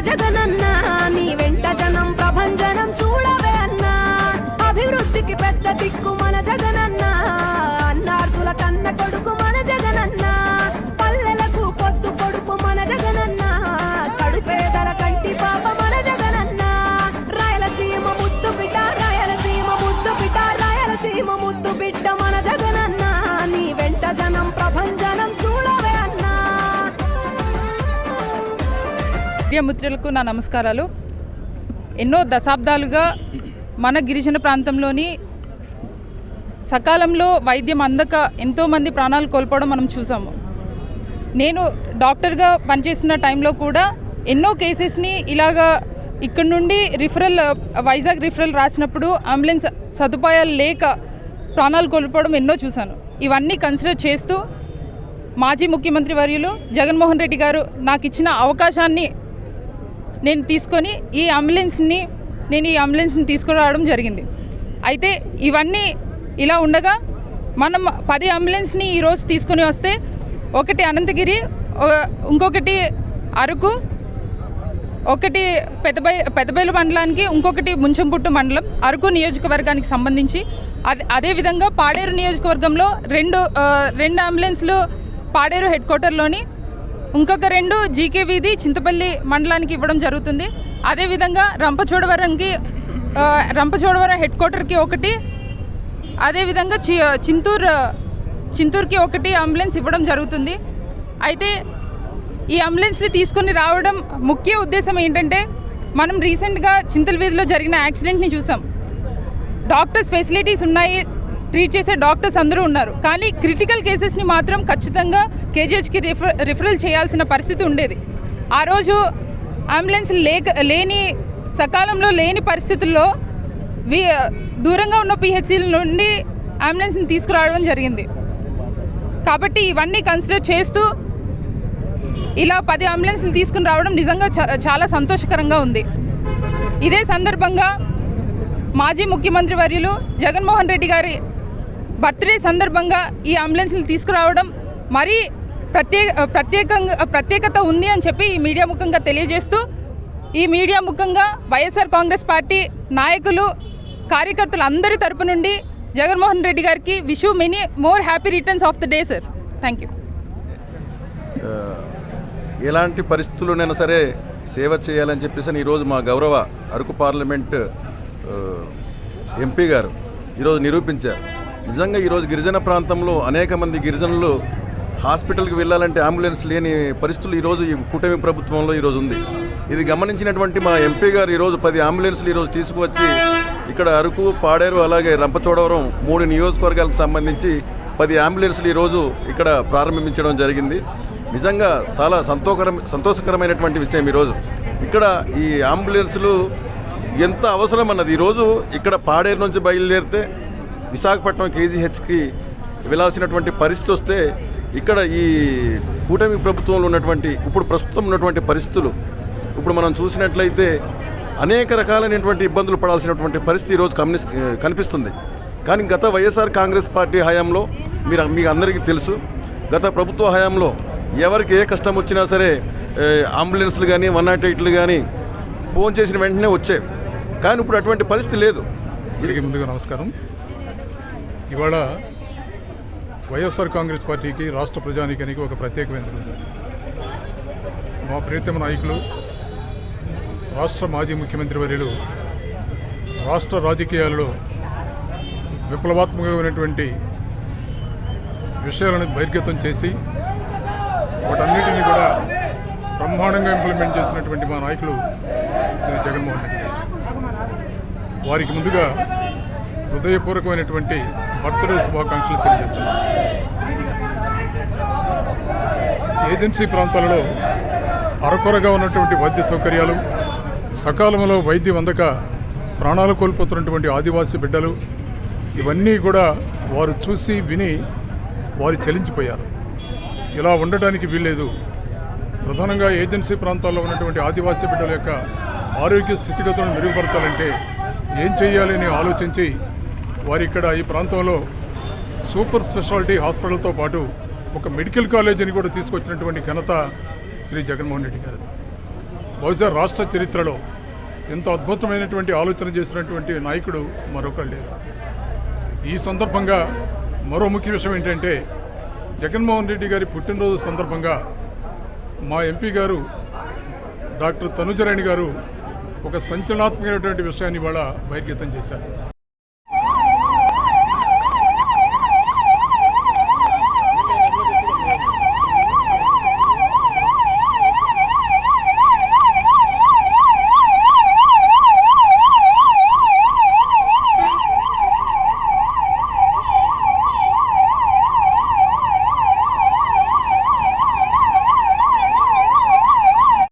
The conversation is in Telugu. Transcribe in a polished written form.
జగనన్న నీ వెంట జనం ప్రభంజనం చూడవే అన్నా అభివృద్ధికి పెద్ద దిక్కు మన జగనన్న అన్నార్థుల కన్న కొడుకు మన జగనన్న పల్లెలకు పొద్దు పొడుపు మన జగనన్న కడుపేదల కంటి పాప మన జగనన్న రాయలసీమ ముద్దు బిడ్డ రాయలసీమ ముద్దు బిడ్డ రాయలసీమ ముద్దు బిడ్డ మన జగనన్న నీ వెంట జనం ప్రభంజనం చూడవే అన్నా. ప్రియ మిత్రులకు నా నమస్కారాలు. ఎన్నో దశాబ్దాలుగా మన గిరిజన ప్రాంతంలోని సకాలంలో వైద్యం అందక ఎంతోమంది ప్రాణాలు కోల్పోవడం మనం చూసాము. నేను డాక్టర్గా పనిచేసిన టైంలో కూడా ఎన్నో కేసెస్ని ఇలాగా ఇక్కడ నుండి వైజాగ్ రిఫరల్ రాసినప్పుడు అంబులెన్స్ సదుపాయాలు లేక ప్రాణాలు కోల్పోవడం ఎన్నో చూశాను. ఇవన్నీ కన్సిడర్ చేస్తూ మాజీ ముఖ్యమంత్రి వర్యులు జగన్మోహన్ రెడ్డి గారు నాకు ఇచ్చిన అవకాశాన్ని నేను తీసుకొని ఈ అంబులెన్స్ని తీసుకురావడం జరిగింది. అయితే ఇవన్నీ ఇలా ఉండగా మనం 10 అంబులెన్స్ని ఈరోజు తీసుకుని వస్తే ఒకటి అనంతగిరి, ఇంకొకటి అరకు, ఒకటి పెద్దబయలు మండలానికి, ఇంకొకటి ముంచంపుట్టు మండలం అరకు నియోజకవర్గానికి సంబంధించి, అదేవిధంగా పాడేరు నియోజకవర్గంలో రెండు అంబులెన్స్లు పాడేరు హెడ్ క్వార్టర్లోని, ఇంకొక 2 జీకే వీధి చింతపల్లి మండలానికి ఇవ్వడం జరుగుతుంది. అదేవిధంగా రంపచోడవరం హెడ్ క్వార్టర్కి ఒకటి, అదేవిధంగా చింతూరుకి ఒకటి అంబులెన్స్ ఇవ్వడం జరుగుతుంది. అయితే ఈ అంబులెన్స్ని తీసుకుని రావడం ముఖ్య ఉద్దేశం ఏంటంటే, మనం రీసెంట్గా చింతల వీధిలో జరిగిన యాక్సిడెంట్ని చూసాం. డాక్టర్స్ ఫెసిలిటీస్ ఉన్నాయి, ట్రీట్ చేసే డాక్టర్స్ అందరూ ఉన్నారు, కానీ క్రిటికల్ కేసెస్ని మాత్రం ఖచ్చితంగా కేజీహెచ్కి రిఫరల్ చేయాల్సిన పరిస్థితి ఉండేది. ఆ రోజు అంబులెన్స్ సకాలంలో లేని పరిస్థితుల్లో దూరంగా ఉన్న పిహెచ్సిల నుండి అంబులెన్స్ని తీసుకురావడం జరిగింది. కాబట్టి ఇవన్నీ కన్సిడర్ చేస్తూ ఇలా 10 అంబులెన్స్లు తీసుకుని రావడం నిజంగా చాలా సంతోషకరంగా ఉంది. ఇదే సందర్భంగా మాజీ ముఖ్యమంత్రి వర్యులు జగన్మోహన్ రెడ్డి గారి బర్త్డే సందర్భంగా ఈ అంబులెన్స్లు తీసుకురావడం మరీ ప్రత్యేకత ఉంది అని చెప్పి ఈ మీడియా ముఖంగా తెలియజేస్తూ, ఈ మీడియా ముఖంగా వైఎస్ఆర్ కాంగ్రెస్ పార్టీ నాయకులు, కార్యకర్తలు అందరి తరపు నుండి జగన్మోహన్ రెడ్డి గారికి wish you many more happy returns of the day sir. Thank you. ఎలాంటి పరిస్థితుల్లోనైనా సరే సేవ చేయాలని చెప్పేసి ఈరోజు మా గౌరవ అరకు పార్లమెంట్ ఎంపీ గారు ఈరోజు నిరూపించారు. నిజంగా ఈరోజు గిరిజన ప్రాంతంలో అనేక మంది గిరిజనులు హాస్పిటల్కి వెళ్ళాలంటే అంబులెన్స్ లేని పరిస్థితులు ఈరోజు ఈ కూటమి ప్రభుత్వంలో ఈరోజు ఉంది. ఇది గమనించినటువంటి మా ఎంపీ గారు ఈరోజు 10 అంబులెన్స్లు ఈరోజు తీసుకువచ్చి ఇక్కడ అరకు, పాడేరు, అలాగే రంపచోడవరం 3 నియోజకవర్గాలకు సంబంధించి 10 అంబులెన్స్లు ఈరోజు ఇక్కడ ప్రారంభించడం జరిగింది. నిజంగా చాలా సంతోషకరమైనటువంటి విషయం. ఈరోజు ఇక్కడ ఈ అంబులెన్సులు ఎంత అవసరం అన్నది, ఈరోజు ఇక్కడ పాడేరు నుంచి బయలుదేరితే విశాఖపట్నం కేజీహెచ్కి వెళ్ళాల్సినటువంటి పరిస్థితి వస్తే, ఇక్కడ ఈ కూటమి ప్రభుత్వంలో ఉన్నటువంటి ప్రస్తుతం ఉన్నటువంటి పరిస్థితులు ఇప్పుడు మనం చూసినట్లయితే అనేక రకాలైనటువంటి ఇబ్బందులు పడాల్సినటువంటి పరిస్థితి ఈరోజు కనిపిస్తుంది. కానీ గత వైఎస్ఆర్ కాంగ్రెస్ పార్టీ హయాంలో మీకు అందరికీ తెలుసు, గత ప్రభుత్వ హయాంలో ఎవరికి ఏ కష్టం వచ్చినా సరే అంబులెన్స్లు కానీ 108లు కానీ ఫోన్ చేసిన వెంటనే వచ్చేవి. కానీ ఇప్పుడు అటువంటి పరిస్థితి లేదు. వీరికి ముందుగా నమస్కారం. ఇవాళ వైఎస్ఆర్ కాంగ్రెస్ పార్టీకి, రాష్ట్ర ప్రజానీకానికి ఒక ప్రత్యేకమైన రోజు. మా ప్రియతమ నాయకులు, రాష్ట్ర మాజీ ముఖ్యమంత్రి వర్యులు రాష్ట్ర రాజకీయాలలో విప్లవాత్మకమైనటువంటి విషయాలను బహిర్గతం చేసి వాటన్నిటినీ కూడా బ్రహ్మాండంగా ఇంప్లిమెంట్ చేసినటువంటి మా నాయకులు శ్రీ జగన్మోహన్ రెడ్డి గారు. వారికి ముందుగా హృదయపూర్వకమైనటువంటి బర్త్డే శుభాకాంక్షలు తెలియజేస్తున్నాం. ఏజెన్సీ ప్రాంతాలలో అరకొరగా ఉన్నటువంటి వైద్య సౌకర్యాలు, సకాలంలో వైద్యం అందక ప్రాణాలు కోల్పోతున్నటువంటి ఆదివాసీ బిడ్డలు, ఇవన్నీ కూడా వారు చూసి విని వారు చలించిపోయారు. ఇలా ఉండడానికి వీల్లేదు. ప్రధానంగా ఏజెన్సీ ప్రాంతాల్లో ఉన్నటువంటి ఆదివాసీ బిడ్డల యొక్క ఆరోగ్య స్థితిగతులను మెరుగుపరచాలంటే ఏం చేయాలని ఆలోచించి వారు ఇక్కడ ఈ ప్రాంతంలో సూపర్ స్పెషాలిటీ హాస్పిటల్తో పాటు ఒక మెడికల్ కాలేజీని కూడా తీసుకొచ్చినటువంటి ఘనత శ్రీ జగన్మోహన్ రెడ్డి గారు. బహుశా రాష్ట్ర చరిత్రలో ఎంత అద్భుతమైనటువంటి ఆలోచన చేసినటువంటి నాయకుడు మరొకరు లేరు. ఈ సందర్భంగా మరో ముఖ్య విషయం ఏంటంటే జగన్మోహన్ రెడ్డి గారి పుట్టినరోజు సందర్భంగా మా ఎంపీ గారు డాక్టర్ తనుజరాణి గారు ఒక సంచలనాత్మకమైనటువంటి విషయాన్ని ఇవాళ బహిర్గతం చేశారు.